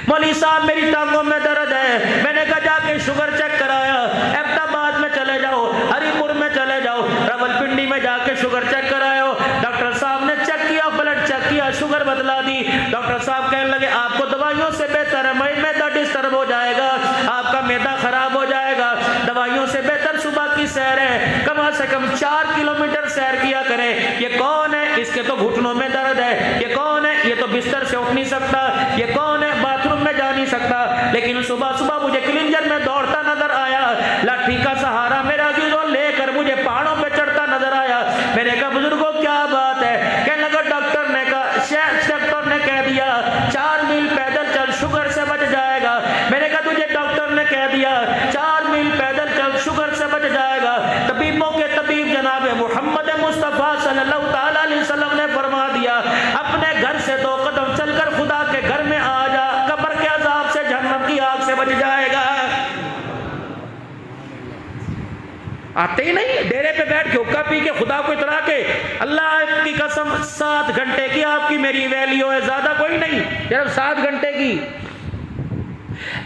मौलवी साहब मेरी टांगों में दर्द है। मैंने कहा जाके शुगर चेक कराया, अहमदाबाद में चले जाओ, हरिपुर में चले जाओ, रावलपिंडी में जाके शुगर चेक कराओ। डॉक्टर साहब ने चेक किया, ब्लड चेक किया, शुगर बदला दी। डॉक्टर साहब कहने लगे आपको दवाइयों से बेहतर है, मैदा डिस्टर्ब हो जाएगा, आपका मैदा खराब हो जाएगा, दवाइयों से बेहतर सुबह की सैर है, कम से कम 4 किलोमीटर सैर किया करें। ये कौन है? इसके तो घुटनों में दर्द है। ये कौन है? ये तो बिस्तर से उठ नहीं सकता। ये कौन है? बाथरूम में जा नहीं सकता। लेकिन सुबह सुबह मुझे क्लिंजर में दौड़ता नजर आया, लाठी का सहारा मेरा अजीजों लेकर मुझे पहाड़ों पे चढ़ता नजर आया। मैंने कहा बुजुर्गों क्या बात है? कहने लगा डॉक्टर ने कहा, डॉक्टर ने कह दिया 4 मील पैदल चल, शुगर से बच जाएगा। मैंने कहा तुझे डॉक्टर ने कह दिया 4 मील पैदल चल, शुगर से बच जाएगा? तबीबों के तबीब जनाब मोहम्मद मुस्तफा सल्लल्लाहु ताला अलैहि वसल्लम ने फरमा दिया अपने घर से 2 कदम चलकर खुदा के घर में आ जा, कब्र के अजाब से, जहन्नम की आग से बच जाएगा। आते ही नहीं, डेरे पे बैठ के हुक्का पी के खुदा को इतरा के, अल्लाह की कसम 7 घंटे की आपकी मेरी वैल्यू है, ज्यादा कोई नहीं, सिर्फ 7 घंटे की।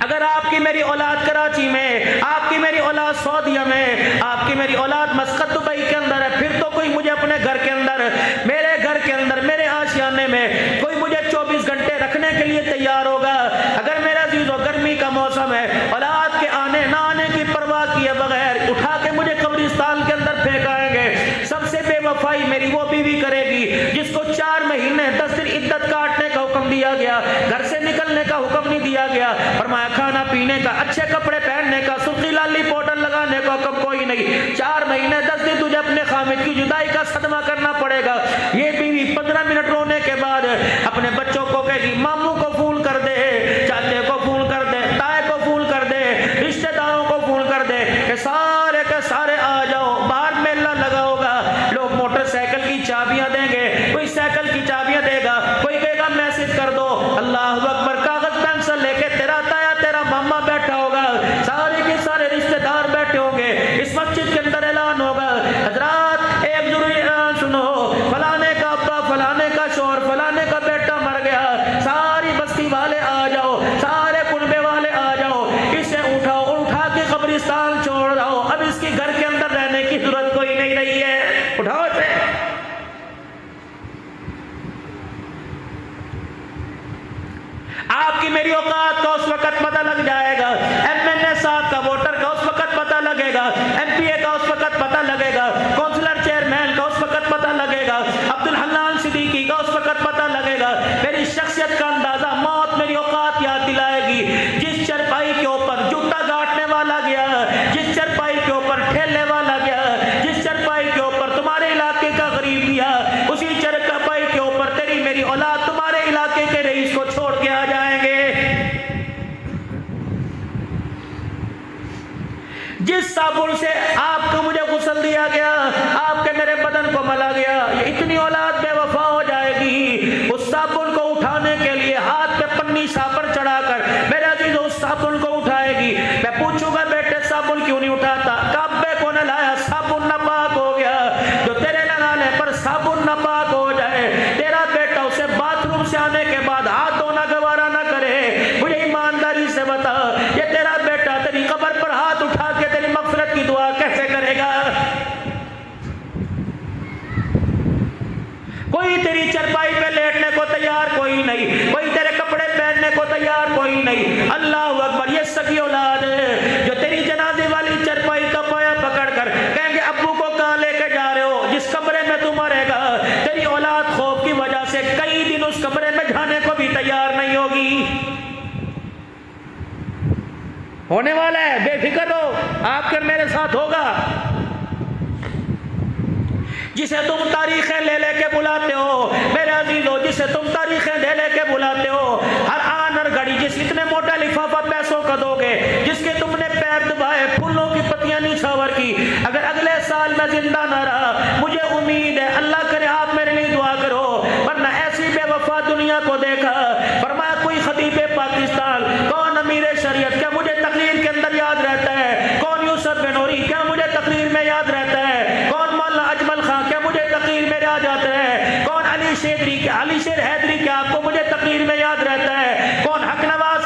अगर आपकी मेरी औलाद कराची में, आपकी मेरी औलाद सऊदीया में, आपकी मेरी औलाद मस्कत दुबई के अंदर है, फिर तो कोई मुझे अपने घर के अंदर, मेरे घर के अंदर, मेरे आशियाने में कोई मुझे 24 घंटे रखने के लिए तैयार होगा। अगर मेरा जीजो गर्मी का मौसम है, औलाद के आने ना आने की परवाह किए बगैर उठा के मुझे कब्रिस्तान के अंदर फेंकाएंगे। सबसे बेवफाई मेरी वो बीवी करेगी जिसको 4 महीने 10 दिन इद्दत काटने का हुक्म दिया गया, घर से निकलने का हुक्म नहीं दिया गया, फरमाया खाना पीने का, अच्छे कपड़े पहनने का, सुर्खी लाली पाउडर लगाने का हुक्म कोई नहीं। 4 महीने 10 दिन तुझे अपने खामिद की जुदाई का सदमा करना पड़ेगा। ये बीवी 15 मिनट रोने के बाद अपने बच्चों को कहेगी मामू को फोन कर दे, चाचे को फोन कर दे, ताए को फोन कर दे, रिश्तेदारों को फोन कर दे कि सारे के सारे आ जाओ, बाहर मेला लगा होगा, लोग मोटरसाइकिल की चाबियां देंगे, कोई साइकिल की चाबियां देगा, कोई कहेगा मैसेज कर दो, अल्लाह अकबर, कागज पेंसिल लेके तेरा ताया तेरा मामा बैठा होगा, सारे के सारे रिश्तेदार बैठे होंगे, इस मस्जिद के अंदर ऐलान होगा हजरात एक जरूरी ऐलान सुनो, फलाने का अब्बा, फलाने का शोहर, फलाने का बेटा मर गया, सारी बस्ती वाले आ जाओ, सारे कुनबे वाले आ जाओ, इसे उठाओ, उठा के कब्रिस्तान छोड़ जाओ, अब इसकी घर के अंदर रहने की जरूरत कोई नहीं रही है, उठाओ इसे। आपकी मेरी औकात का उस वक्त पता लग जाएगा, एमएनए साहब का, वोटर का उस वक्त पता लगेगा, एमपीए का उस वक्त पता लगेगा, काउंसिलर चेयरमैन का उस वक्त पता लगेगा, अब्दुल हन्नान सिद्दीकी का उस वक्त पता लगेगा। मेरी शख्सियत का अंदाजा, मौत मेरी औकात याद दिलाएगी। जिस चरपाई के ऊपर जूता गाटने वाला गया, जिस चरपाई के ऊपर ठेले वाला गया, जिस चरपाई के ऊपर तुम्हारे इलाके का गरीब गया, उसी चरपाई के ऊपर तेरी मेरी औलाद तुम्हारे इलाके के रईस को छोड़ के आ जाएंगे। जिस साबुन से आपको मुझे गुस्ल दिया गया, आपके मेरे बदन को मला गया, ये इतनी औलाद बेवफा हो जाएगी। उस साबुन को उठाने के लिए हाथ पे पन्नी सापर चढ़ाकर मेरे अजीज उस साबुन को उठाएगी। मैं पूछूंगा बेटे साबुन क्यों नहीं उठाता? काबे को न लाया, साबुन नापाक हो गया। जो तेरे लगाने पर साबुन नापाक हो जाए, तेरा बेटा उसे बाथरूम से आने के बाद हाथ धोना गवारा ना करे, मुझे ईमानदारी से बता, ये तेरा बेटा तेरी कब्र पर हाथ उठा के तेरी मगफिरत की दुआ कैसे करेगा? कोई तेरी चरपाई पे लेटने को तैयार कोई नहीं, कोई तेरे कपड़े पहनने को तैयार कोई नहीं। अल्लाह अकबर, ये सगी औलाद है जो तेरी जनाजे वाली चरपाई का पाया पकड़कर कहेंगे अब्बू को कहां लेके जा रहे हो, जिस कमरे में तू मरेगा। तेरी औलाद खौफ की वजह से कई दिन उस कमरे में जाने को भी तैयार नहीं होगी। होने वाला है, बेफिक्र हो, आपके मेरे साथ होगा। जिसे तुम तारीखें ले लेके बुलाते हो मेरे अजीजों, जिसे तुम तारीखें ले लेके बुलाते हो, हर आन हर घड़ी जिस इतने मोटा लिफाफा पैसों का दोगे, जिसके तुमने पैर दबाए, फूलों की पत्तियां निछावर की, अगर अगले साल मैं जिंदा ना रहा, मुझे उम्मीद है अल्लाह करे आप मेरे लिए दुआ करो, वरना ऐसी बेवफा दुनिया को देखा। फरमाया कोई खतीबे पाकिस्तान, कौन अमीर शरीयत, क्या मुझे तकरीर के अंदर याद रहता है? कौन यूसुफ बेनूरी, क्या मुझे तकरीर में याद रहता है? कौन मौलाना अजमल खां, क्या मुझे तकरीर में याद आता है? कौन अली शेर हैदरी, क्या आपको मुझे तकरीर में याद रहता है? कौन हक नवाज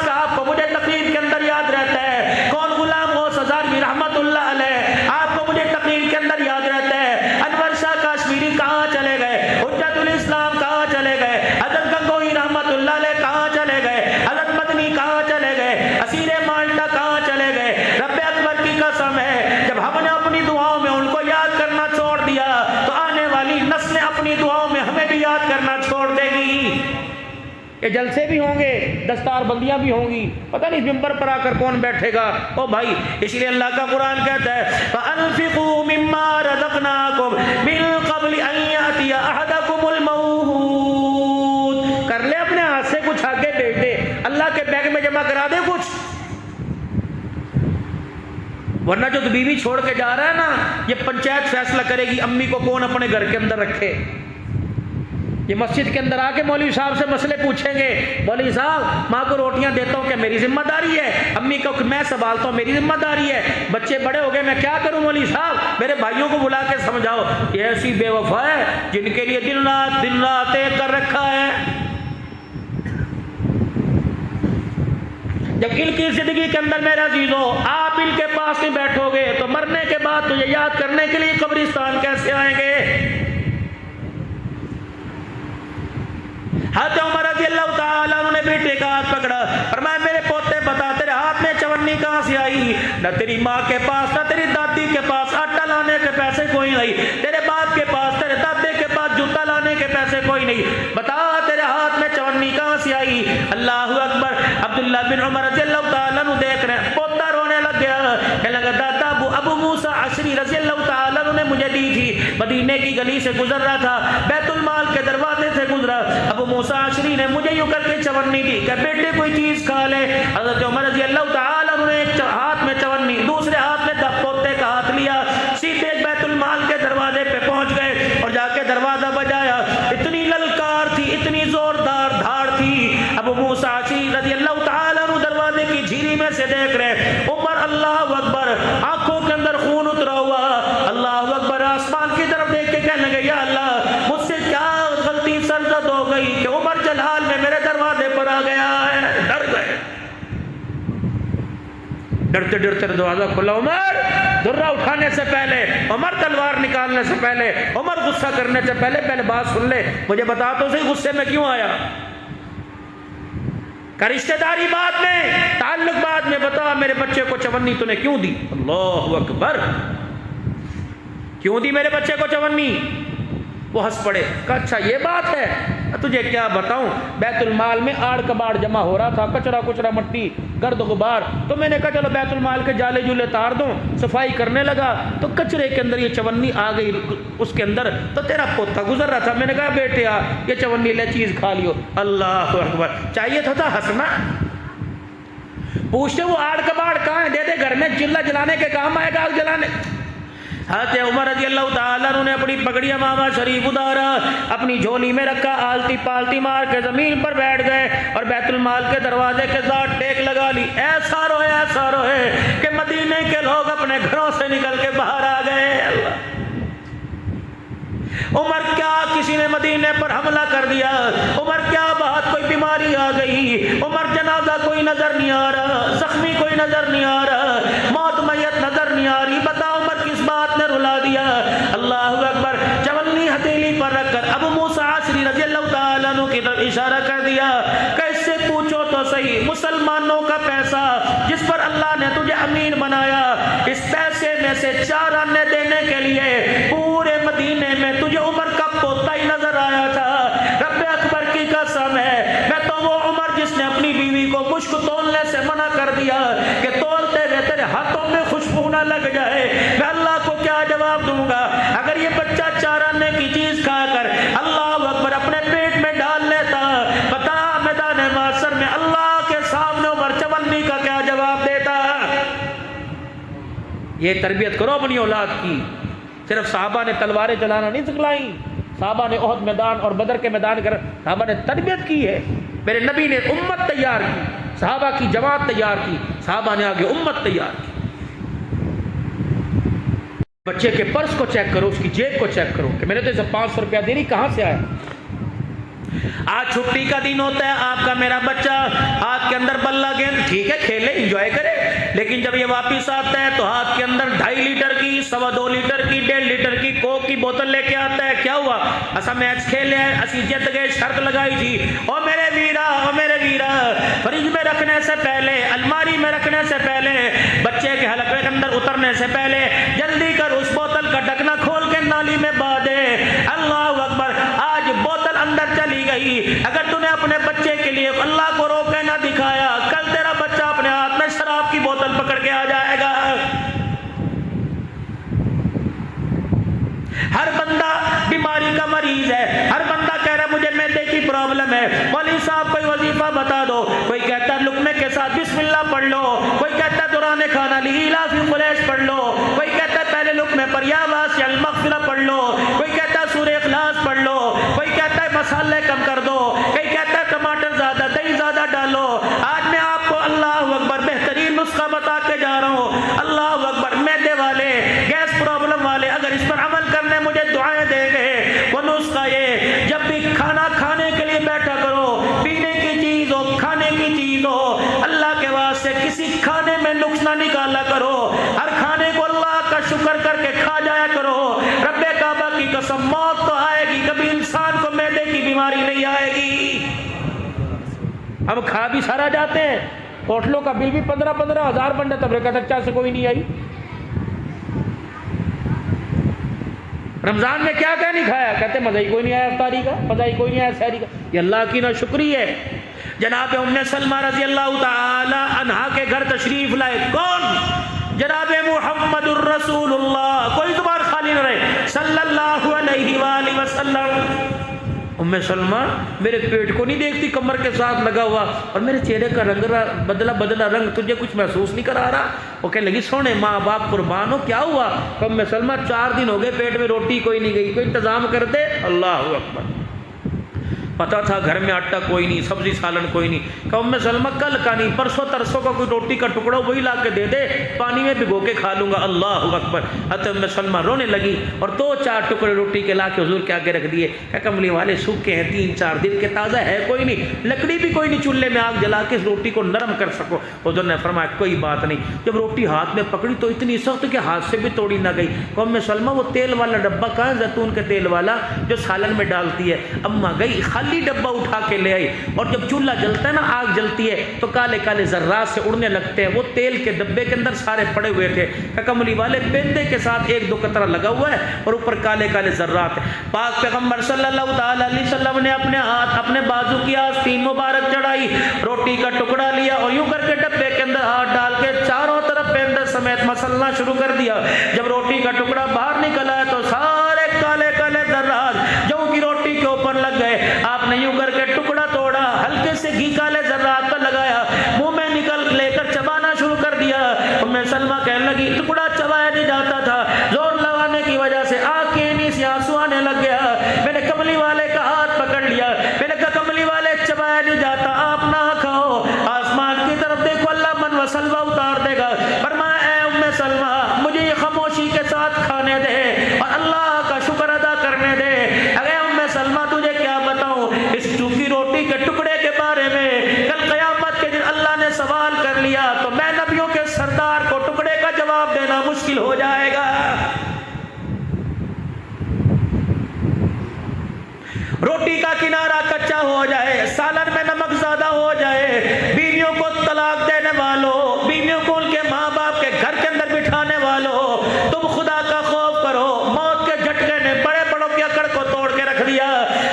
ये जलसे भी होंगे, दस्तार बंदियाँ भी होंगी, पता नहीं मिंबर पर आकर कौन बैठेगा। ओ भाई, इसलिए अल्लाह का कुरान कहता है फअनफिकू मिम्मा रज़क़नाकुम मिन क़ब्ल अन यातिया अहदकुमुल मौत। कर ले अपने हाथ से कुछ आगे भेज दे, अल्लाह के बैंक में जमा करा दे कुछ, वरना जो तो बीवी छोड़ के जा रहा है ना, ये पंचायत फैसला करेगी अम्मी को कौन अपने घर के अंदर रखे। ये मस्जिद के अंदर आके मौलवी साहब से मसले पूछेंगे, मौलवी साहब माँ को रोटियां देता हूँ क्या मेरी जिम्मेदारी है, अम्मी को मैं संभालता हूँ मेरी जिम्मेदारी है, बच्चे बड़े हो गए मैं क्या करूँ मौलवी साहब, मेरे भाइयों को बुला के समझाओ। ये ऐसी बेवफा है जिनके लिए दिन रात एक कर रखा है। जब इनकी जिंदगी के अंदर मेरा अजीजों आप इनके पास नहीं बैठोगे तो मरने के बाद तुझे याद करने के लिए कब्रिस्तान कैसे आएंगे। हाथ उमर रज़ी अल्लाह ताला ने बेटे का हाथ पकड़ा, फरमाया मेरे पोते बता तेरे हाथ में चवन्नी कहाँ से आई, न तेरी माँ के पास न तेरी दादी के पास आटा लाने के पैसे कोई नहीं, तेरे बाप के पास तेरे दादे के पास जूता लाने के पैसे कोई नहीं, बता तेरे हाथ में चवन्नी कहाँ से आई। अल्लाह अकबर। अब्दुल्ला बिन उमर रज़ी अल्लाह ताला नु देख रहे, पोता रोने लग गया, कहने लगा दादा अबू मूसा अशरी रज़ी अल्लाह ताला ने मुझे दी थी, मदीने की गली से गुजर रहा था, बैतुल माल के दरवाजे से गुजरा, अबू मूसा अशरी ने मुझे यूं करके चवन्नी दी, क्या बेटे कोई चीज खा ले। हज़रत उमर रज़ी अल्लाह ताला ने एक हाथ में चवन्नी दूसरे हाथ में पोते का हाथ लिया, सीधे बैतुल माल के दरवाजे पे पहुंच गए और जाके दरवाजा बजाया। इतनी ललकार थी, इतनी जोरदार धार थी। अबू मूसा अशरी रज़ी अल्लाह ताला दरवाजे की झीरी में से देख रहे, उमर अल्लाह अकबर, आंखों के अंदर खून उतरा हुआ, अल्लाह अकबर, आसमान की तरफ देख के कहने लगे या अल्लाह मुझसे क्या गलती सरजद हो गई कि उमर जलाल में मेरे दरवाजे पर आ गया है। डर गए, डरते डरते दरवाजा खुला, उमर दुर्रा उठाने से पहले, उमर तलवार निकालने से पहले, उमर गुस्सा करने से पहले बात सुन ले, मुझे बता तो सही गुस्से में क्यों आया। का रिश्तेदारी बाद में, ताल्लुक बाद में, बता मेरे बच्चे को चवन्नी तूने क्यों दी। अल्लाहु अकबर, क्यों दी मेरे बच्चे को चवन्नी। वो हंस पड़े, कहा अच्छा ये बात है, तुझे क्या बताऊं, बैतुल माल में आड़ कबाड़ जमा हो रहा था, कचरा कुचरा मट्टी गर्द गुबार, तो मैंने कहा चलो बैतुल माल के जाले जूले तार दूं, सफाई करने लगा तो कचरे के अंदर ये चवन्नी आ गई उसके अंदर, तो तेरा पोता गुजर रहा था, मैंने कहा बेटे आ ये चवन्नी ले चीज खा लियो। अल्लाह अकबर, चाहिए था हंसना। पूछते वो आड़ कबाड़ कहाँ है, दे दे घर में, चिल्ला जलाने के काम आएगा, आग जलाने। हज़रत उमर रज़ी अल्लाह ताला ने अपनी पगड़िया मामा शरीफ उतारा, अपनी झोली में रखा, आलती पालती मार के जमीन पर बैठ गए और बैतुल माल के दरवाजे के साथ टेक लगा ली। ऐसा रोए कि मदीने के लोग अपने घरों से निकल के बाहर आ गए। अल्लाह, उमर क्या किसी ने मदीने पर हमला कर दिया, उमर क्या बात कोई बीमारी आ गई, उमर जनाजा कोई नजर नहीं आ रहा, जख्मी कोई नजर नहीं आ रहा, मौत मैयत नजर नहीं आ रही, बता उमर किस बात ने रुला दिया। अल्लाह अकबर। चवन्नी हथेली पर रखकर अबू मूसा अशरी रज़ी अल्लाह ताला अन्हु की तरफ इशारा कर दिया, कैसे पूछो तो सही, मुसलमानों का पैसा जिस पर अल्लाह ने तुझे अमीन बनाया, इस पैसे में से 4 आने देने के लिए पूरे मदीने में तुझे उमर का पोता ही नजर आया था। रब्बे अकबर की कसम है, मैं तो वो उमर जिसने अपनी बीवी को मुश्क तोलने से मना कर दिया कि तोलते हुए तेरे हाथों में खुशबू ना लग जाए, मैं अल्लाह को क्या जवाब दूंगा अगर ये बच्चा 4 आने की चीज खाकर अल्लाह अकबर अपने पेट में डाल लेता। बता मैदान माशर में अल्लाह के सामने उमर चवन्नी का क्या जवाब देता। ये तरबियत करो अपनी औलाद की। सिर्फ साहबा ने तलवारें चलाना नहीं सिखलाई, साहबा ने ओहद मैदान और बदर के मैदान कर साहबा ने तरबियत की है। मेरे नबी ने उम्मत तैयार की, साहबा की जमात तैयार की, साहबा ने आगे उम्मत तैयार की। बच्चे के पर्स को चेक करो, उसकी जेब को चेक करो कि मैंने तो इसे 500 रुपया दे रही, कहाँ से आया। आज छुट्टी का दिन होता है, आपका मेरा बच्चा हाथ के अंदर बल्ला गेंद, ठीक है खेले एंजॉय करे, लेकिन जब ये वापिस आता है तो हाथ के अंदर 2.5 लीटर की, 2.25 लीटर की, 1.5 लीटर की कोक की बोतल लेके आता है। क्या हुआ, असा मैच खेले, असी जीत गए, शर्त लगाई थी, ओ मेरे वीरा, फ्रिज में रखने से पहले, अलमारी में रखने से पहले, बच्चे के हलके के अंदर उतरने से पहले जल्दी कर उस बोतल का ढक्कना खोल के नाली में बहा दे। अल्लाह अकबर, आज बोतल अंदर चली गई। अगर तूने अपने बच्चे के लिए अल्लाह को रोके ना दिखाया, कल तेरा बच्चा अपने हाथ में शराब की बोतल पकड़ के आ जाएगा। हर बंदा बीमारी का मरीज है, हर बंदा कह रहा है मुझे मैदे की प्रॉब्लम है, मौलवी साहब कोई वजीफा बता दो। कोई कहता है लुकमे के साथ बिस्मिल्लाह पढ़ लो, कोई कहता है दुराने खाना लीला फी कुरैश पढ़ लो, कोई कहता है पहले लुकमे पर या वासी अल मग़फ़िरा पढ़ लो, कोई कहता है सूरह इखलास पढ़ लो, कोई कहता है मसाले कम कर दो, कोई कहता है टमाटर ज्यादा दही ज्यादा डालो। आज मैं आपको अल्लाह अकबर बेहतरीन नुस्खा बता के जा रहा हूँ। अल्लाह अकबर, मैदे वाले, गैस प्रॉब्लम वाले अगर इस पर अमल करने मुझे दुआएं देंगे, वो नुस्खा ये, जब भी खाना खाने के लिए बैठा करो, पीने की चीज हो, खाने की चीज हो, अल्लाह के वास्ते किसी खाने में नुक्स ना निकाला करो। हर खाने को अल्लाह का शुक्र करके खा जाया करो। रब्बे काबा की कसम, मौत तो आएगी, कभी इंसान को मैदे की बीमारी नहीं आएगी। हम खा भी सारा जाते हैं, होटलों का बिल भी 15-15 हज़ार बन जाता, तब अच्छा से कोई नहीं आई। रमजान में क्या क्या नहीं खाया, कहते मजा ही कोई नहीं आया इफ्तारी का, मजा ही कोई नहीं आया सहरी का। ये अल्लाह की ना शुक्री है। जनाब उम्मे सलमा रजी अल्लाह ताला अन्हा के घर तशरीफ लाए, कौन? जनाब मुहम्मदुर रसूलुल्लाह, कोई जुबान खाली न रहे, सल्लल्लाहु अलैहि वसल्लम। उम्मे सलमा मेरे पेट को नहीं देखती, कमर के साथ लगा हुआ, और मेरे चेहरे का रंग बदला बदला रंग, तुझे कुछ महसूस नहीं करा रहा? वो कहने लगी सोने माँ बाप कुर्बान हो, क्या हुआ? उम्मे सलमा 4 दिन हो गए पेट में रोटी कोई नहीं गई, कोई इंतजाम कर दे। अल्लाह अकबर। पता था घर में आटा कोई नहीं, सब्जी सालन कोई नहीं। कहा उम्मे सलमा कल का नहीं, परसों तरसों का कोई रोटी का टुकड़ा वही ला के दे दे, पानी में भिगो के खा लूंगा। अल्लाह अकबर। हज़रत उम्मे सलमा रोने लगी और 2-4 टुकड़े रोटी के ला के हुजूर के आगे रख दिए। क्या कमली वाले सूखे हैं, 3-4 दिन के, ताज़ा है कोई नहीं, लकड़ी भी कोई नहीं, चूल्हे में आग जला के इस रोटी को नरम कर सको। हुजूर ने फरमाया कोई बात नहीं। जब रोटी हाथ में पकड़ी तो इतनी सख्त कि हाथ से भी तोड़ी ना गई। उम्मे सलमा वो तेल वाला डब्बा कहाँ है, जैतून के तेल वाला जो सालन में डालती है। अम्मा गई, खाली डब्बा उठा के ले आई, और जब चूल्हा जलता है ना, आग जलती है तो काले काले जर्रात से उड़ने लगते हैं। वो तेल के डब्बे के अंदर सारे पड़े हुए थे। कमली वाले पेंदे के साथ 1-2 कतरा लगा हुआ है और ऊपर काले काले जर्रात है। पाक पैगंबर सल्लल्लाहु अलैहि वसल्लम ने अपने हाथ, अपने बाजू की आस्तीन मुबारक चढ़ाई, रोटी का टुकड़ा लिया और यूं करके डब्बे के अंदर हाथ डाल के चारों तरफ पेंदे समेत मसलना शुरू कर दिया। जब रोटी का टुकड़ा बाहर निकला तो सारे काले काले जर्रात जो की रोटी के ऊपर लग गए। आपने यूं करके टुकड़ा तोड़ा, हल्के से घी काले जर्रात पर लगाया, मुंह में निकल लेकर चबाना शुरू कर दिया। उम्मे सलमा कहने लगी टुकड़ा चबाया नहीं जाता था, जोर लगाने की वजह से आंखें नीचे से आंसू आने लग गया। मैंने कमली वाले का हाथ पकड़ लिया, मैंने कहा कमली वाले चबाया नहीं जाता, आप ना खाओ, आसमान की तरफ देखो, अल्लाह मन व सलवा उतार देगा। फरमाया ऐ उम्मे सलमा मुझे ये खामोशी के साथ खाने दे और अल्लाह का शुक्र अदा करने दे। अरे उम्मे सलमा तुझे क्या बताऊं इस सूखी रोटी के टुकड़े के बारे में, कल क़यामत के दिन अल्लाह ने सवाल कर लिया तो मैं नबियों के सरदार को टुकड़े का जवाब देना मुश्किल हो जाएगा। रोटी का किनारा कच्चा हो जाए, सालन में नमक ज्यादा हो जाए, बीवियों को तलाक देने वालों, बीवियों को उनके माँ बाप के घर के अंदर बिठाने वालों, तुम खुदा का खौफ करो। मौत के झटके ने बड़े बड़ों की अकड़ को तोड़ के रख दिया।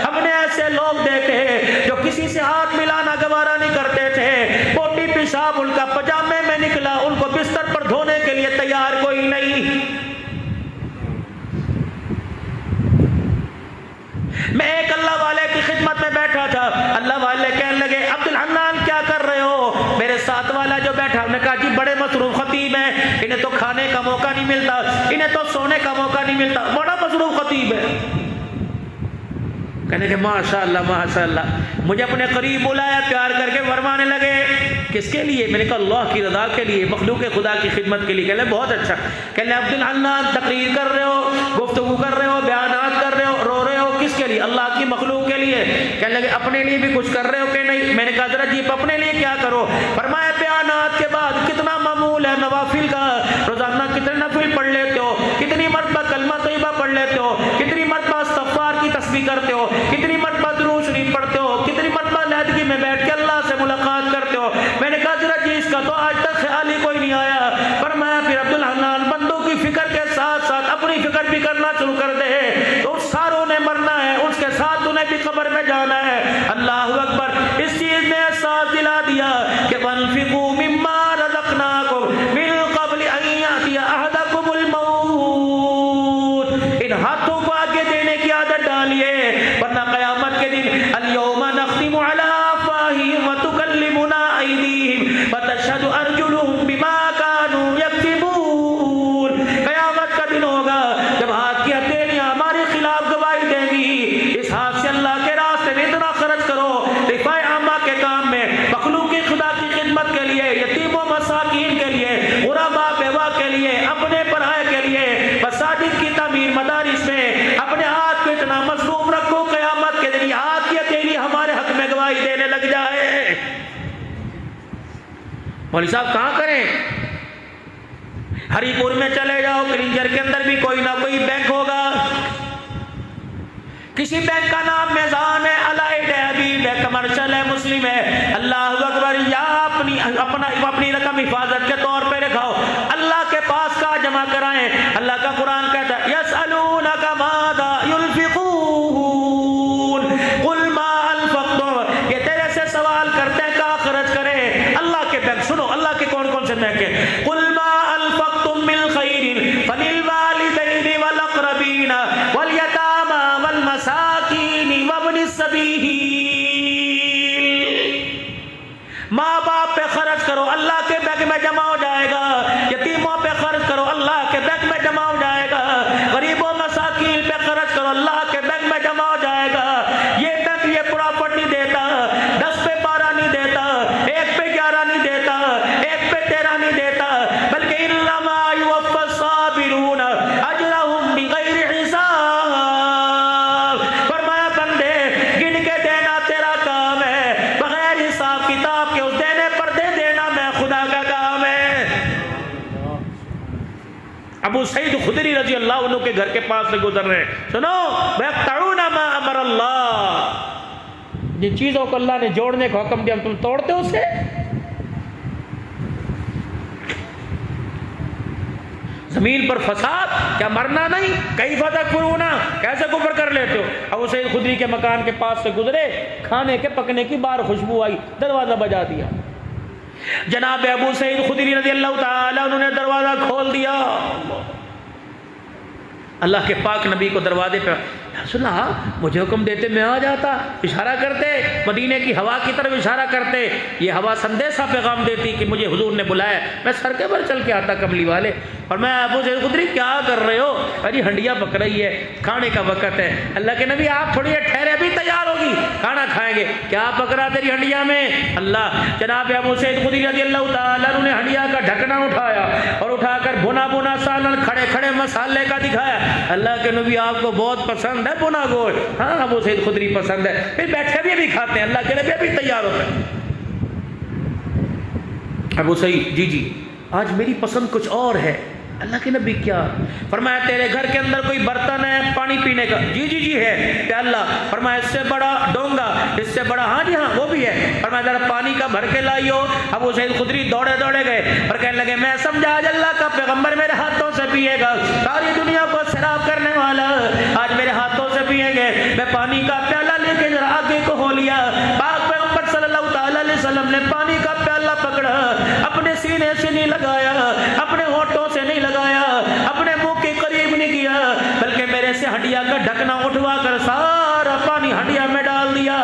हमने ऐसे लोग देखे जो किसी से हाथ मिलाना गवारा नहीं करते थे, पोटी पेशाब उनका पजामे में निकला, उनको बिस्तर पर धोने के लिए तैयार कोई नहीं। मैं एक अल्लाह वाले की खिदमत में बैठा था, अल्लाह वाले कहने लगे अब्दुल हन्नान क्या कर रहे हो? मेरे साथ वाला जो बैठा, हमने कहा जी बड़े मसरूफ खतीब हैं, इन्हें तो खाने का मौका नहीं मिलता, इन्हें तो सोने का मौका नहीं मिलता, बड़ा मसरूफ खतीब है। कहने के माशाअल्लाह माशाअल्लाह। मुझे अपने करीब बुलाया, प्यार करके फरमाने लगे किसके लिए? मैंने कहा अल्लाह की रज़ा के लिए, मखलूक खुदा की खिदमत के लिए। कहले बहुत अच्छा। कहले अब्दुल हन्नान तकरीर कर रहे हो, गुफ्तगू कर रहे हो, बयानात कर रहे हो, रो रहे हो, किसके लिए? अल्लाह की मखलूक के लिए। कहने लगे अपने लिए भी कुछ कर रहे हो कि नहीं? मैंने कहा जरा जी अपने लिए क्या करो? फरमाया बयानात के बाद कितना मामूल है नवाफिल का, रोजाना कितने नफिल पढ़ लेते हो, कितनी मरतबा कलमा तैयबा पढ़ लेते हो, कितनी मरतबा इस्तग़फ़ार की तस्बीह करते हो, कितनी मरतबा दुरूद शरीफ पढ़ते हो, कितनी मरतबा लहदगी में बैठ के अल्लाह से मुलाकात करते हो। मैंने कहा जरा जी इसका तो आज तक ख्याल ही कोई नहीं आया। फरमाया फिर अब्दुल हन्नान बंदों की फिक्र के साथ साथ अपनी फिक्र भी करना शुरू कर दे। तो सारों ने मरना है, उसके साथ उन्हें भी कब्र में जाना है। अल्लाह अकबर। इस चीज एहसास दिला दिया कि वनफिकू मिम्मा रज़क़नाकुम मिन क़ब्ल अन यातिया अहदकुमुल मौत, इन हाथों को आगे देने की आदत डालिए, वरना क़यामत के दिन अल-यौमा नख़्तिमु अला अफ़वाहिहिम व तुकल्लिमुना अयदीहिम व तशहदु अर्जुलुहुम बिमा कानू यक्सिबून। क़यामत का दिन होगा जब हाथ की हथेलियां हमारे खिलाफ गवाही देंगी। इस हाथ से अल्लाह के रास्ते में इतना खर्च करो, रिफ़ाए आमा के काम में, मखलूक खुदा की खिदमत के लिए, यतीमों मसाकीन के लिए, गुरबा बेवा के लिए, अपने पढ़ाई के लिए, मसाजिद की तामीर, मदारिस में अपने हाथ को इतना मसरूफ रखो, क़यामत के दिन हाथ की हथेली हमारे हक में गवाही देने लग जाए। मौलवी साहब कहाँ करें? हरिपुर में चले जाओ, क्लिंजर के अंदर भी कोई ना कोई बैंक होगा। किसी बैंक का नाम मेज़ान है, अलाइड है, हबीब है, कमर्शियल है, मुस्लिम है। अल्लाह अकबर, या अपनी रकम हिफाजत के तौर पे रखाओ, अल्लाह के पास का जमा कराएं। अल्लाह का कुरान कहता है यसअलूनका माज़ा युनफ़िक़ून कुल मा अनफ़क़्तुम, ये तेरे से सवाल करते हैं क्या खर्च करें। अल्लाह के बैंक सुनो, अल्लाह के कौन कौन से बैंक है? कुल मा अनफ़क़्तुम मिन ख़ैरिन फ़लिल वालिदैनि वल अक़रबीन वल यतामा वल मसाकीन वब्निस सबील। माँ बाप पे खर्च करो, अल्लाह के बैंक में जमा हो जाएगा। यतीमों पे खर्च करो, अल्लाह के बैंक में जमा हो जाएगा। गरीबों मसाकीन पे खर्च करो, अल्लाह के बैंक में जमा हो जाएगा। ये बैंक ये प्रॉफिट नहीं देता, 10 पे 12 नहीं देता, 1 पे 11 नहीं देता, 1 पे 13 नहीं देता, बल्कि इन्नमा युवफ़्फ़स साबिरून अजरहुम बिग़ैरि हिसाब। फरमाया बंदे गिन के देना तेरा काम है, बगैर हिसाब किताब के उस देने पर दे देना मैं खुदा का काम है। अबू सईद खुदरी रजी अल्लाह अन्हु के घर के पास से गुजर रहे हैं, सुनो वयक़तऊना मा अमर अल्लाह, जिन चीज़ों को अल्लाह ने जोड़ने का हुक्म दिया तुम तोड़ते हो उसे। जमीन पर फसाद, क्या मरना नहीं? कई फतकफुरूना, कैसे कुफर कर लेते हो? अबू सईद खुदरी के मकान के पास से गुजरे, खाने के पकने की बार खुशबू आई, दरवाज़ा बजा दिया। जनाब अबू सईद खुदरी रज़ी अल्लाह ताला उन्होंने दरवाज़ा खोल दिया। अल्लाह के पाक नबी को दरवाजे पे सुना, मुझे हुक्म देते मैं आ जाता, इशारा करते, मदीने की हवा की तरफ इशारा करते, ये हवा संदेशा पैगाम देती कि मुझे हुजूर ने बुलाया, मैं सड़के पर चल के आता कमली वाले। और मैं अबू सईद खुदरी क्या कर रहे हो? अरे हंडिया पक रही है, खाने का वक़्त है। अल्लाह के नबी आप थोड़ी देर ठहरे, अभी तैयार होगी, खाना खाएंगे। क्या पक रहा तेरी हंडिया में? अल्लाह। जनाब अबू सईद खुदरी रज़ी अल्लाह ताला अन्हु ने हंडिया का ढकना उठाया और उठाकर भुना भुना सालन खड़े खड़े मसाले का दिखाया। अल्लाह के नबी आपको बहुत पसंद है भुना गोश्त? हाँ अबू सईद खुदरी पसंद है। फिर बैठे भी अभी खाते हैं, अल्लाह के नबी अभी तैयार होते हैं। अबू सईद जी जी आज मेरी पसंद कुछ और है। अल्लाह के नबी क्या? फरमाया तेरे घर के अंदर कोई बर्तन है पानी पीने का? जी जी जी है। प्याला? फरमाया इससे बड़ा डोंगा, इससे बड़ा? हाँ जी हाँ वो भी है। फरमाया जरा पानी का भर के लाइयो। अबू सईद खुदरी दौड़े दौड़े गए और कहने लगे मैं समझा आज अल्लाह का पैगंबर मेरे हाथों से पिएगा, सारी दुनिया को सैराब करने वाला आज मेरे हाथों से पिएंगे। मैं पानी का प्याला लेके जरा आगे को हो लिया। पाक पैगंबर सल्लल्लाहु अलैहि वसल्लम ने पानी का प्याला पकड़ा, अपने सीने से नहीं लगाया, अपने होठों से नहीं लगाया, अपने मुंह के करीब नहीं किया, बल्कि मेरे से हंडिया का ढकना उठवा कर सारा पानी हंडिया में डाल दिया।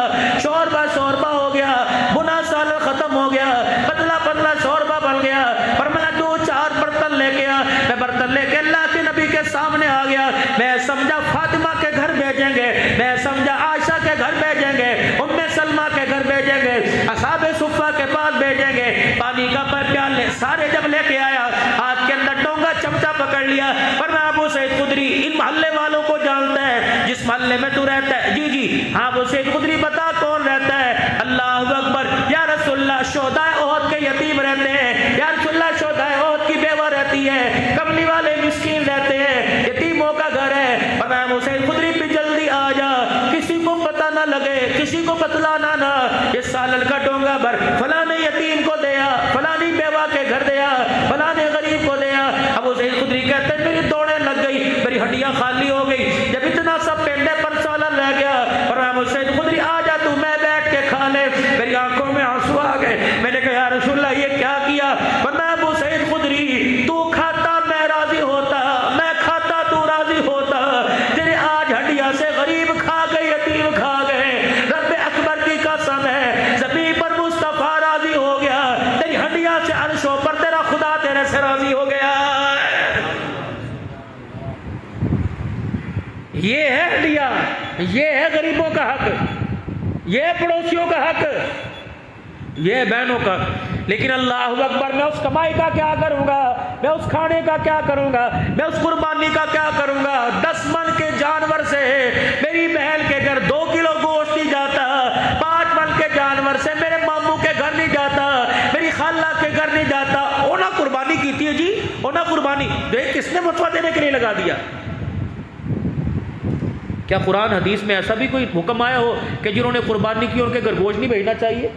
शोरबा शोरबा हो गया, बुना सालन खत्म हो गया, पतला पतला शोरबा बन गया। पर मैं 2-4 बर्तन लेके आ, मैं बर्तन लेके अल्लाह के नबी के सामने आ गया। मैं समझा फातिमा के घर भेजेंगे, मैं समझा आयशा के घर भेजेंगे, उम्मे सलमा के घर भेजेंगे, असहाबे सुफ़ा के पास भेजेंगे। पानी का प्याले सारे जब लेके आया, हाथ के अंदर डोंगा चमचा पकड़ लिया। पर मैं अबू सईद खुदरी इन मोहल्ले वालों को जानता है, जिस मोहल्ले में तू रहता है? जी जी हाँ। अबू सईद खुदरी बता कौन रहता है? अल्लाह अकबर। या रसूलल्लाह शोहदाए ओहद के यतीम रहते हैं, या रसूलल्लाह शोहदाए ओहद की बेवा रहती है, कमली वाले मिस्कीन रहते हैं, यतीमों का घर है। पर मैं अबू सईद खुदरी पे जल्दी आ जा, किसी को पता ना लगे, किसी को बतलाना ना। ये सालन का डोंगा भर फलाने यतीम को दिया, फलानी बेवा के घर दिया, फलाने गरीब को दिया। अबू सईद खुदरी कहते हैं मेरी दौड़े लग गई, मेरी हड्डियां खाली हो गई, जब इतना सब पेंडे पर सालन रह गया। और अबू सईद खुदरी आ जा तू, मैं बैठ के खा ले। मेरी आंखों में आंसू आ गए। मैंने कहा या रसूलल्लाह ये क्या किया? फरमाया अबू सईद खुदरी, तू खाता मैं राजी होता, मैं खाता तू राजी होता। तेरे आज हड्डियां से गरीब खा गए, यतीम खा गए, रब अकबर की कसम है ज़मीन पर मुस्तफ़ा राजी हो गया, तेरी हड्डियां से अर्शों पर तेरा खुदा तेरे से राजी हो गया। ये है हड्डियां, ये है गरीबों का हक, ये है पड़ोसियों का हक, ये है बहनों का। लेकिन अल्लाह अकबर, मैं उस कमाई का क्या करूंगा, मैं उस खाने का क्या करूंगा, मैं उस कुर्बानी का क्या करूंगा? 10 मन के जानवर से मेरी बहन के घर 2 किलो गोश्त नहीं जाता, 5 मन के जानवर से मेरे मामू के घर नहीं जाता, मेरी खाला के घर नहीं जाता। ओना कुर्बानी की थी जी, ओना कुर्बानी देख किसने फतवा देने के लिए लगा दिया? क्या कुरान हदीस में ऐसा भी कोई हुक्म आया हो कि जिन्होंने कुर्बानी की उनके घर गोश्त नहीं भेजना चाहिए?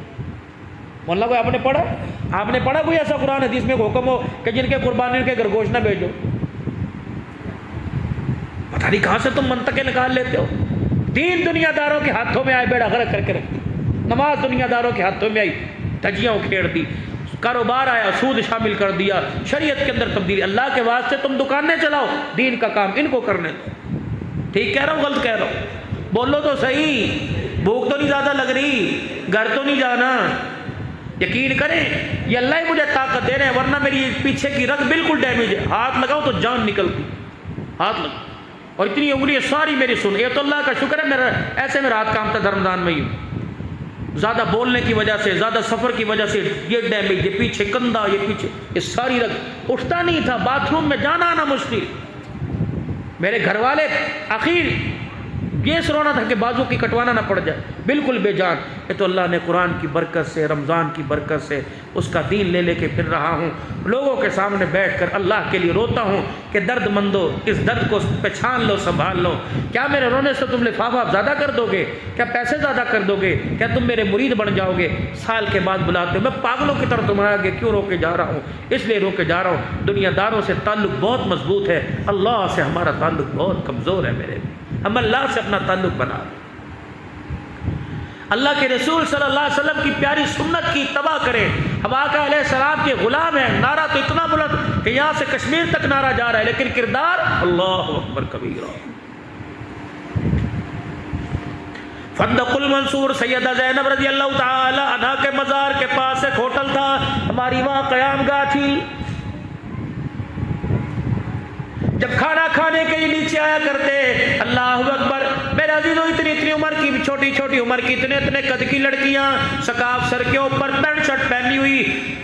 मोहल्ला कोई आपने पढ़ा? आपने पढ़ा कोई ऐसा कुरान हदीस में हुक्म हो कि जिनके कुर्बानी उनके घर गोश्त ना भेजो? पता नहीं कहां से तुम मंतके निकाल लेते हो। दीन दुनियादारों के हाथों में आए, बेड़ा गर्क करके रख दी। नमाज दुनियादारों के हाथों में आई, तजियां उखेड़ दी। कारोबार आया, सूद शामिल कर दिया, शरीयत के अंदर तब्दीली। अल्लाह के वास्ते तुम दुकानें चलाओ, दीन का काम इनको करने दो। ठीक कह रहा हूँ गलत कह रहा हूँ? बोलो तो सही। भूख तो नहीं ज़्यादा लग रही, घर तो नहीं जाना। यकीन करें ये अल्लाह ही मुझे ताकत दे रहे हैं, वरना मेरी पीछे की रग बिल्कुल डैमेज है। हाथ लगाओ तो जान निकलती, हाथ लगाओ और इतनी उंगलियाँ सारी मेरी सुन। ये तो अल्लाह का शुक्र है मेरा ऐसे में रात काम था रमज़ान में ही। ज़्यादा बोलने की वजह से, ज़्यादा सफ़र की वजह से ये डैमेज, ये पीछे कंधा, ये पीछे ये सारी रग। उठता नहीं था, बाथरूम में जाना आना मुश्किल। मेरे घर वाले आखिर ये रोना था कि बाजू की कटवाना ना पड़ जाए, बिल्कुल बेजान। ये तो अल्लाह ने कुरान की बरकत से, रमज़ान की बरकत से उसका दीन ले लेके फिर रहा हूँ। लोगों के सामने बैठकर अल्लाह के लिए रोता हूँ कि दर्दमंदो इस दर्द को पहचान लो, संभाल लो। क्या मेरे रोने से तुम लिफाफा ज़्यादा कर दोगे? क्या पैसे ज़्यादा कर दोगे? क्या तुम मेरे मुरीद बन जाओगे? साल के बाद बुलाते हो। मैं पागलों की तरह तुम्हारे आगे क्यों रोके जा रहा हूँ? इसलिए रोके जा रहा हूँ, दुनियादारों से ताल्लुक़ बहुत मजबूत है, अल्लाह से हमारा ताल्लुक़ बहुत कमज़ोर है। मेरे हम अल्लाह से अपना ताल्लुक़ बना, अल्लाह के रसूल सल्लल्लाहु अलैहि वसल्लम की प्यारी सुन्नत की इत्तबा करें। हम आका अलैहिस्सलाम के गुलाम हैं। नारा तो इतना बुलंद कि यहाँ से कश्मीर तक नारा जा रहा है, लेकिन किरदार अल्लाहु अकबर कबीरा। फंदकुल मंसूर सैयदा ज़ैनब रज़ी अल्लाह ताला अन्हा के मज़ार के पास एक होटल था, हमारी वहाँ क़यामगाह थी। जब खाना खाने के लिए नीचे आया करते, अल्लाह अकबर, मेरे अजीजों इतनी इतनी उम्र की, छोटी छोटी उम्र की, इतने इतने कद की लड़कियां, सकाफ सर के ऊपर पैंट शर्ट पहनी हुई,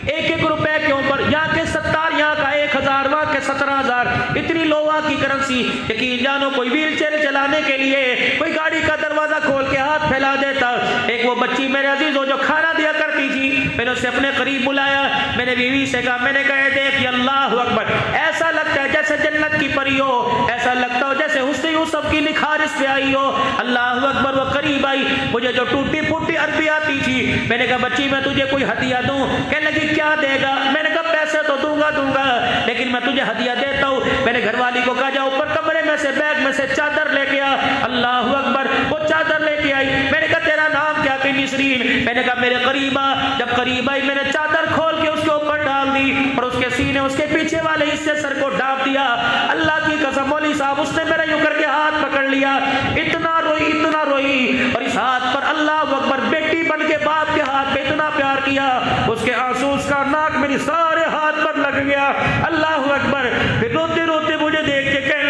1-1 रुपए के ऊपर, यहाँ के 70, यहाँ का 1000, वहाँ के 17,000, इतनी लोहा की करेंसी। यकीन जानो कोई व्हील चेयर चलाने के लिए कोई गाड़ी का दरवाजा खोल के हाथ फैला देता। एक वो बच्ची मेरे अजीजों जो खाना दिया करती थी, मैंने उसे अपने करीब बुलाया, मैंने बीवी से कहा, मैंने कहा देख अल्लाह अकबर, ऐसा लगता है जैसे जन्नत की परी हो, ऐसा लगता हो जैसे हुस्न यूसुफ की निखारिश पे आई हो। अल्लाह अकबर। वो करीब आई, मुझे जो टूटी फूटी अरबी आती थी, मैंने कहा बच्ची मैं तुझे कोई हदिया दूं? कहने लगी क्या देगा? मैंने कहा पैसे तो दूंगा, लेकिन मैं तुझे हदिया देता हूँ। मैंने घरवाली को कहा जा ऊपर कमरे में से बैग में से चादर लेके आ। अल्लाह अकबर। वो चादर लेके आई। मैंने कहा तेरा नाम क्या? कही निसरीन। मैंने कहा मेरे करीब आ। जब करीब आई, मैंने चादर खोल के उसके ऊपर डाल दी और उसके सीने, उसके पीछे वाले हिस्से सर को ढांप दिया। अल्लाह की कसम मौली साहब, उसने मेरा यूं करके हाथ पकड़ लिया, इतना रोई और इस हाथ पर अल्लाह अकबर, बेटी बन के बाप के हाथ पे इतना प्यार किया, उसके आंसू, उसका नाक मेरी सारे हाथ पर लग गया। अल्लाह अकबर। फिर रोते रोते मुझे देख के कहने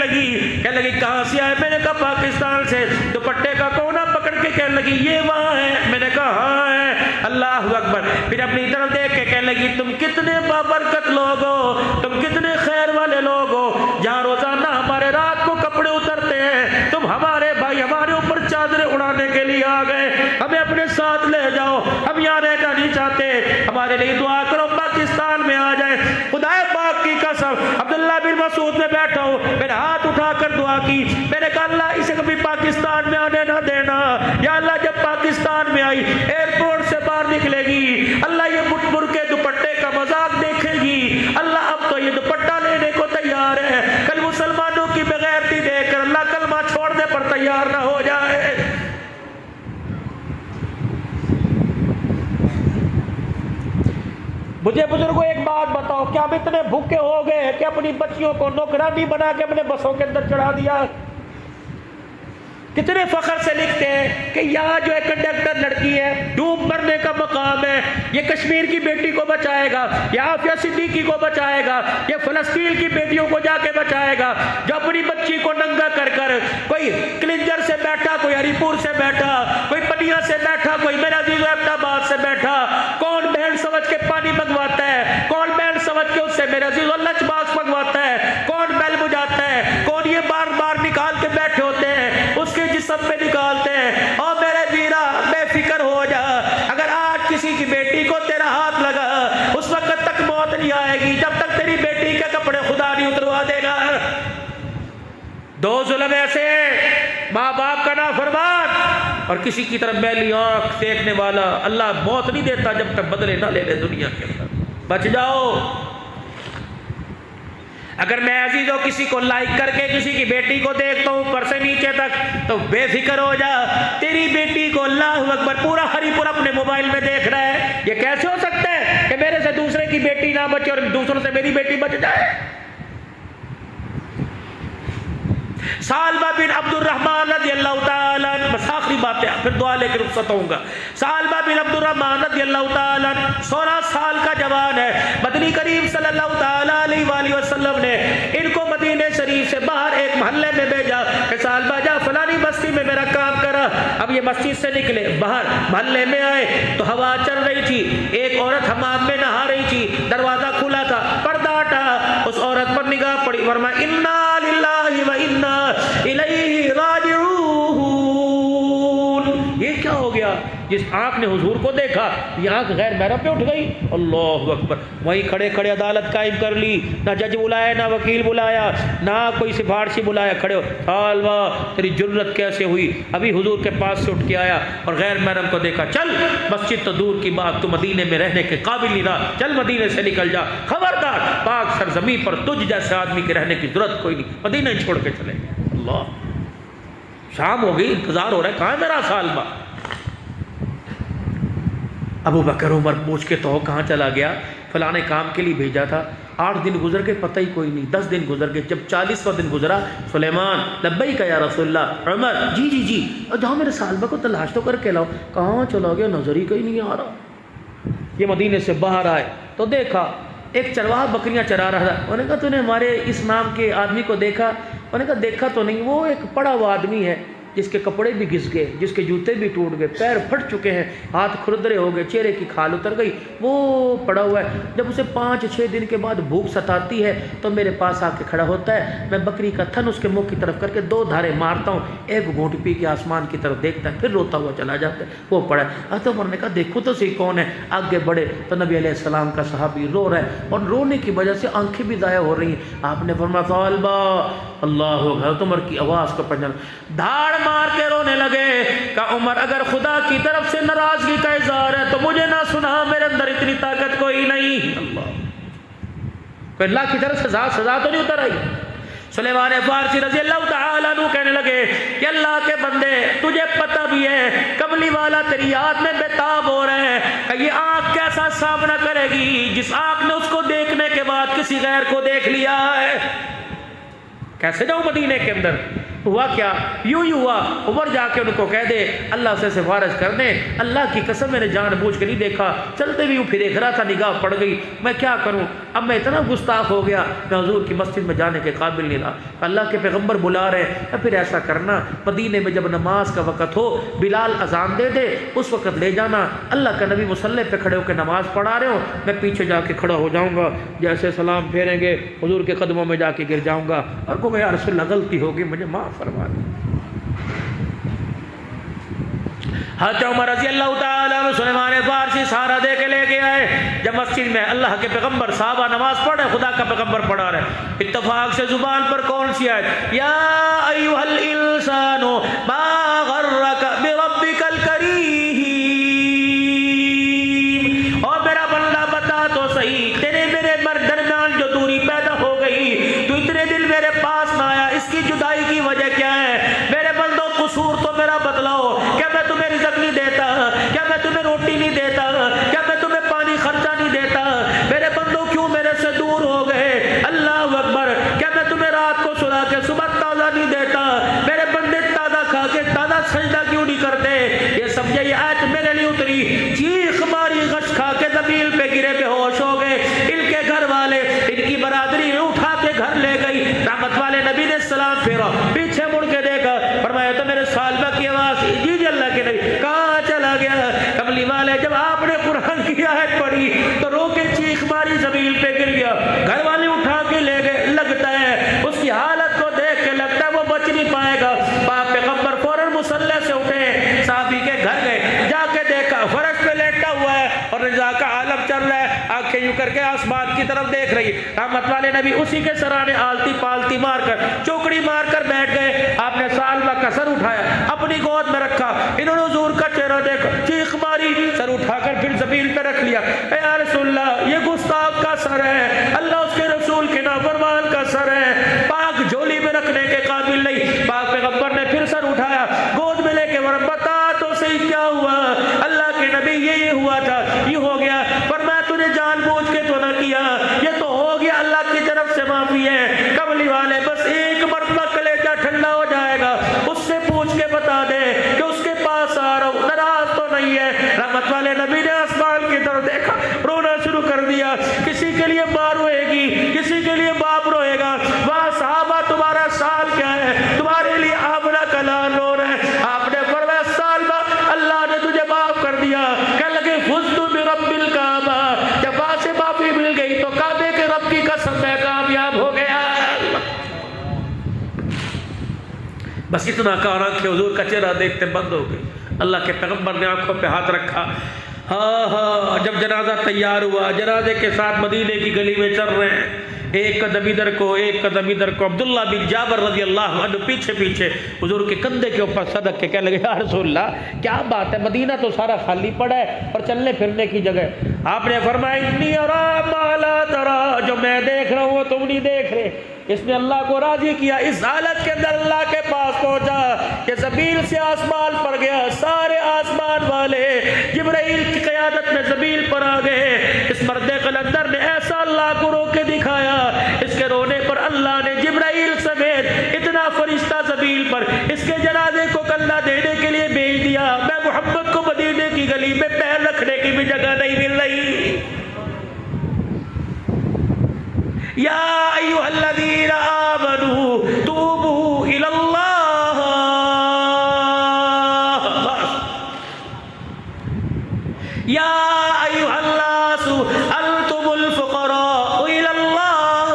लगी कहाँ से आए? मैंने कहा पाकिस्तान से। दुपट्टे का कोना पकड़ के कहने लगी ये वहाँ है? मैंने कहा हाँ है। अल्लाह अकबर। फिर अपनी तरफ देख के कहने लगी तुम कितने बाबरकत लोग हो, तुम कितने खैर वाले लोग हो, जहाँ रोजाना हमारे रात को कपड़े उतरते हैं, तुम हमारे भाई हमारे ऊपर चादरें उड़ाने के लिए आ गए, हमें अपने साथ ले जाओ, हम यहाँ रहना नहीं चाहते, हमारे लिए दुआ करो पाकिस्तान में आ जाए। खुदाए पाक की कसम, अब्दुल्ला बिन मसूद में बैठा हूँ, मैंने हाथ उठाकर दुआ की, मैंने कहा अल्लाह इसे कभी पाकिस्तान में आने ना देना। या अल्लाह जब पाकिस्तान में आई, एयरपोर्ट से बाहर निकलेगी, अल्लाह ये मुटमुर के दुपट्टे का मजाक देखेगी, अल्लाह अब तो ये दुपट्टा लेने को तैयार है, कल मुसलमानों की बेगैरती देखकर अल्लाह कलमा छोड़ने पर तैयार ना हो जाए। मुझे बुजुर्गों एक बात बताओ, क्या हम इतने भूखे हो गए कि अपनी बच्चियों को नौकरानी बना के अपने बसों के अंदर चढ़ा दिया? कितने फख्र से लिखते हैं कि यहाँ जो है कंडक्टर लड़की है, डूब मरने का मकाम है, ये कश्मीर की बेटी को बचाएगा, ये आफिया सिद्दीकी को बचाएगा, ये फलस्तीन की बेटियों को जाके बचाएगा, जो अपनी बच्ची को नंगा कर कर, कोई क्लिंजर से बैठा, कोई हरिपुर से बैठा, कोई पनिया से बैठा, कोई मेरा अजीज अहमदाबाद से बैठा, कौन बहन समझ के पानी मंगवाता है, कौन बहन समझ के उससे मेरा अजीज लंच बॉक्स मंगवाता है, कौन बेल बुझाता है, कौन ये बार बार निकाल के बैठे होते हैं, उसके जिस्म पे निकालते हैं। और मेरे वीरा बेफिक्र हो जा, अगर आज किसी की बेटी को तेरा हाथ लगा, उस वक्त तक मौत नहीं आएगी जब तक तेरी बेटी के कपड़े खुदा नहीं उतरवा देगा। दो जुल्म ऐसे, माँ बाप का नाफरमान और किसी की तरफ मैली आंख देखने वाला। अल्लाह मौत नहीं देता जब तक बदले ना ले ले दुनिया के अंदर। बच जाओ। अगर मैं अजीजों किसी को लाइक करके किसी की बेटी को देखता हूँ ऊपर से नीचे तक, तो बेफिक्र हो जा, तेरी बेटी को अल्लाह अकबर पूरा हरिपुर अपने मोबाइल में देख रहा है। ये कैसे हो सकता है कि मेरे से दूसरे की बेटी ना बचे और दूसरों से मेरी बेटी बच जाए? सालबा बिन अब्दुर्रहमान रज़ियल्लाहु ताला, बस आखिरी बात है फिर दुआ लेकर रुखसत होऊंगा। सालबा बिन अब्दुर्रहमान रज़ियल्लाहु ताला 16 साल का जवान है। मदनी करीम सल्लल्लाहु ताला अलैहि वसल्लम ने इनको मदीने शरीफ से बाहर एक मोहल्ले में भेजा कि सालबा जा फलानी बस्ती में मेरा काम करा। अब ये मस्जिद से निकले, बाहर मोहल्ले में आए तो हवा चल रही थी, एक औरत हमाम में नहा रही थी, दरवाजा खुला था, पर्दा हटा, उस औरत पर निगाह पड़ी, फरमाया इन्ना लिल्लाहि व इन्ना इलैहि राजिऊन। ये क्या हो गया? जिस आंख ने हुजूर को देखा, ये आंख गैर महरम पे उठ गई। अल्लाहु अकबर। वहीं खड़े खड़े अदालत कायम कर ली, ना जज बुलाया, ना वकील बुलाया, ना कोई सिफारशी बुलाया। खड़े हो, सालवा तेरी जुर्रत कैसे हुई? अभी हुजूर के पास से उठ के आया और गैर महरम को देखा। चल, मस्जिद तो दूर की बात, तू मदीने में रहने के काबिल नहीं रहा, चल मदीने से निकल जा। खबरदार, पाक सरजमी पर तुझ जैसे आदमी के रहने की जरूरत कोई नहीं, मदीने छोड़ के चले गए। अल्लाह, शाम हो गई, इंतजार हो रहा है, कहाँ है मेरा सालबा? अबू बकर उमर पूछ के तो कहाँ चला गया? फलाने काम के लिए भेजा था। 8 दिन गुजर के, पता ही कोई नहीं। 10 दिन गुजर गए। जब 40वां दिन गुजरा, सुलेमान लब्बैक या रसूलल्लाह। उमर जी जी जी, जाओ मेरे सालबा को तलाश तो करके लाओ। कहाँ चला गया? नजर ही कहीं नहीं आ रहा। ये मदीने से बाहर आए तो देखा एक चरवाहा बकरियां चरा रहा था। उन्होंने कहा तूने हमारे इस नाम के आदमी को देखा? उन्होंने कहा देखा तो नहीं, वो एक पड़ा हुआ आदमी है जिसके कपड़े भी घिस गए, जिसके जूते भी टूट गए, पैर फट चुके हैं, हाथ खुरदरे हो गए, चेहरे की खाल उतर गई, वो पड़ा हुआ है। जब उसे 5-6 दिन के बाद भूख सताती है तो मेरे पास आके खड़ा होता है। मैं बकरी का थन उसके मुंह की तरफ करके 2 धारे मारता हूँ, एक घूंट पी के आसमान की तरफ देखता है, फिर रोता हुआ चला जाता है। वो पड़ा है। तो उमर ने कहा देखो तो सही कौन है। आगे बढ़े तो नबी अलैहिस्सलाम का सहाबी रो रहा है और रोने की वजह से आंखें भी ज़ाया हो रही हैं। आपने फरमाया सालबा, अल्लाह हो, उमर की आवाज़ का पंजन धाड़ मार के रोने लगे। का उमर अगर खुदा की तरफ से नाराजगी का इज़हार है तो मुझे ना सुना, मेरे अंदर इतनी ताकत कोई नहीं। अल्लाह, कोई अल्लाह की तरफ से सजा तो नहीं उतर आई। सुलेमान फारसी रज़ी अल्लाह तआला अन्हु कहने लगे कि अल्लाह के बंदे, तुझे पता भी है कमली वाला तेरी याद में बेताब हो रहे हैं कि ये आँख कैसा सामना करेगी जिस आँख ने उसको देखने के बाद किसी गैर को देख लिया है। कैसे जाऊँ मदीने के अंदर? हुआ क्या? यूं ही हुआ, उमर जाके उनको कह दे अल्लाह से सिफारिश कर दे, अल्लाह की कसम मैंने जानबूझ के नहीं देखा, चलते भी फिर देख रहा था, निगाह पड़ गई, मैं क्या करूं? अब मैं इतना गुस्ताख हो गया, मैं हुजूर की मस्जिद में जाने के काबिल नहीं रहा। अल्लाह के पैगंबर बुला रहे हैं, फिर ऐसा करना मदीने में जब नमाज का वक़्त हो, बिलाल अजान दे दे, उस वक़्त ले जाना। अल्लाह का नबी मुसल्ले पे खड़े होकर नमाज पढ़ा रहे हो, मैं पीछे जाके खड़ा हो जाऊँगा, जैसे सलाम फेरेंगे हुजूर के कदमों में जाके गिर जाऊँगा और कहूँगा यार रसूलल्लाह गलती होगी, मुझे माफ़ फरमा दे। हज़रत उमर रज़ी अल्लाह तआला अन्हु सुलेमान फारसी सहारा दे के लेके आए। जब मस्जिद में अल्लाह के पैगंबर साहबा नमाज पढ़ रहे, खुदा का पैगंबर पढ़ा रहे, इत्तफाक से जुबान पर कौन सी आयत? या अय्युहल इंसानु मा गर्रक बिरब्बिकल करीम। और मेरा बंदा बता तो सही, तेरे मेरे दरमियान जो दूरी पैदा हो गई, तू इतने दिन मेरे पास ना आया, इसकी जुदाई की वजह क्या है? मेरे बंदो कसूर तो मेरा बतलाओ। क्या मैं तुम्हें रिज़्क़ नहीं देता? क्या मैं तुम्हें रोटी नहीं देता? क्या मैं तुम्हें पानी खर्चा नहीं देता? पे गिरे, बेहोश हो गए। इनके घर वाले इनकी बरादरी उठा के घर ले गई। रहमत वाले नबी ने सलाम फेरा, पीछे मुड़ के देखा, फरमाया तो मेरे सालबा की आवाज, जी जी अल्लाह के नबी, कहाँ चला गया? कमली वाले जब आपने कुरान की आयत पढ़ी तो रो के चीख मारी, जमीन पे गिर गया। घर वाले उठा के ले गए। लगता है उसकी हालत को देख के लगता है वो बच नहीं पाएगा। बाप पैगंबर फौरन मुसल्ले से उठे, साहबी के घर गए, जाके देखा फर्श पे लेटा हुआ है और रजा का आलम चल रहा है, आंखें यूं करके आसमान की तरफ देख रही। रहमत वाले नबी उसी के सराने आलती पालती मारकर, चौकड़ी मारकर बैठ गए। आपने सालबा का सर उठाया, अपनी गोद में रखा। इन्होंने हुजूर का चेहरा देखा, चीख मारी, सर उठाकर फिर जमीन पे रख लिया। ए या रसूलल्लाह, ये गुस्ताख का सर है, अल्लाह उसके रसूल के नाफरमान का सर है, पाक झोली में रखने के काबिल नहीं। पाक पैगंबर ने फिर सर उठाया, गोद में लेके बता तो सही क्या हुआ? अल्लाह के नबी ये हुआ था, ये हो गया। पर मैं तुझे जानबूझ के तो ना किया, ये तो हो गया, अल्लाह की तरफ से माफी है। कमली वाले बस एक मरतबा कलेजा ठंडा हो जाएगा, उससे पूछ के बता दे कि उसके पास आ रहा हूं, नाराज तो नहीं है। रहमत वाले नबी ने आसमान की तरफ देखा, रोना शुरू कर दिया। किसी के लिए माँ रोएगी, किसी के लिए बाप रोएगा। वाह साहबा, तुम्हारा साल क्या है? तुम्हारे लिए आमना का लाल रो रहा है। आपने फरमाया सालबा, अल्लाह ने तुझे माफ कर दिया। कह लगे फुज़्तु बिरब्बिल काबा, जब वहां से माफी मिल गई तो काबे के रब की कसम मैं कामयाब हो गया। बस इतना कहा कि हुजूर का चेहरा देखते बंद हो गई। अल्लाह के पैगंबर ने आंखों पे हाथ रखा। हाँ, जब जनाजा तैयार हुआ, जनाजे के साथ मदीने की गली में चल रहे हैं, एक कदम इधर को, एक कदम इधर को। अब्दुल्ला बिन जाबर रज़ी अल्लाह अन्हु पीछे पीछे हुजूर के कंधे के ऊपर सदक के कहने लगे, या रसूलल्लाह, क्या बात है, मदीना तो सारा खाली पड़ा है और चलने फिरने की जगह। आपने फरमाया, इन्नी अरा मा ला तरा, जो मैं देख रहा हूँ वो तुम नहीं देख रहे। इसने अल्लाह को राजी किया। इस हालत के अंदर अल्लाह के पास पहुंचा कि ज़मीन से आसमान पर गया। सारे आसमान वाले जिब्राइल की क़यादत में ज़मीन पर आ गए। इस मर्द कलंदर ने ऐसा अल्लाह को रो के दिखाया, इसके रोने पर अल्लाह ने जिब्राइल समेत इतना फरिश्ता ज़मीन पर इसके जनाजे को कल्ला देने के लिए भेज दिया। मैं मोहम्मद को मदीने की गली में पैर रखने की भी जगह नहीं मिल रही। या अय्युहल्लज़ीना आमनू तूबू इलल्लाह, या अय्युहन्नासु अंतुमुल फुक़राउ इलल्लाह।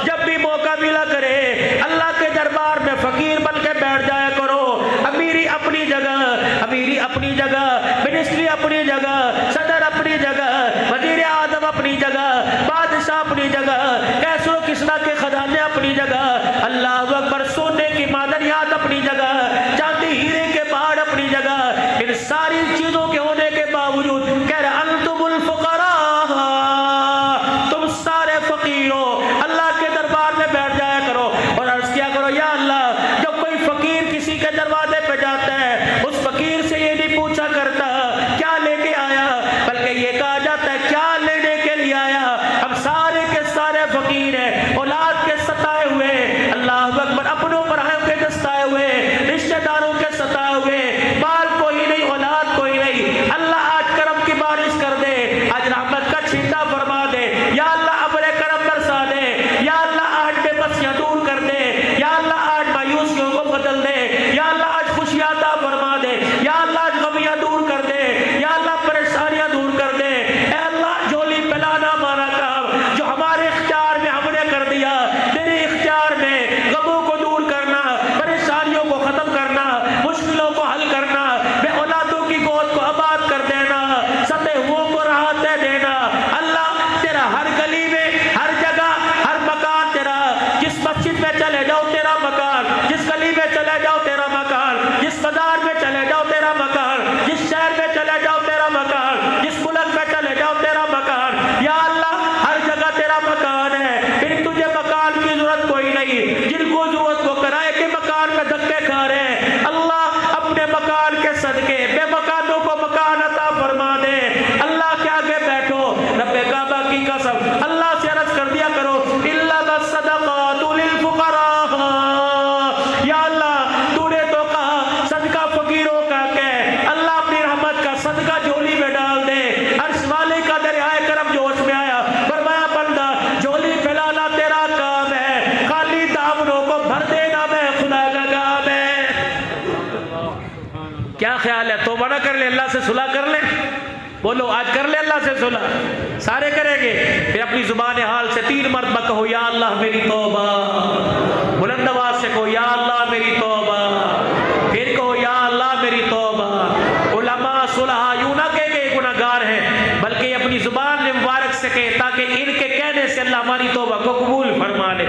जब भी मौका मिला करे अल्लाह के दरबार में फकीर बन के बैठ जाया करो। अमीरी अपनी जगह, अमीरी अपनी जगह, मिनिस्ट्री अपनी जगह, सदर अपनी जगह, वज़ीर आज़म अपनी जगह, बादशाह अपनी जगह, कैसरो किस्रा के खजाने अपनी जगह, अल्लाह अकबर, सोने की मादनियात अपनी जगह, चांदी हीरे के पहाड़ अपनी जगह। इन सारी चीजों के होने के बावजूद कह रहे अंतुमुल फुक़रा, तुम सारे फकीर हो, अल्लाह के दरबार में बैठ जाया करो और अर्ज किया करो, या अल्लाह, जब कोई फकीर किसी के दरवाजे पे जाता है उस फकीर से ये नहीं पूछा करता क्या लेके आया, बल्कि ये कहा जाता है क्या लेने के लिए आया। हम सारे के सारे फकीर हैं, औलाद सुलह कर लें? बोलो आज कर ले अल्लाह से सुलह? सारे करेंगे। फिर अपनी जुबान हाल से 3 मरतबा कहो या अल्लाह मेरी तौबा, बुलंद आवाज से कहो या अल्लाह मेरी तौबा, फिर कहो या अल्लाह मेरी तौबा। उलमा सुलहा यूं ना कहे कि गुनहगार हैं, बल्कि अपनी जुबान मुबारक से कहे ताकि इनके कहने से अल्लाह हमारी तौबा को कबूल फरमा ले।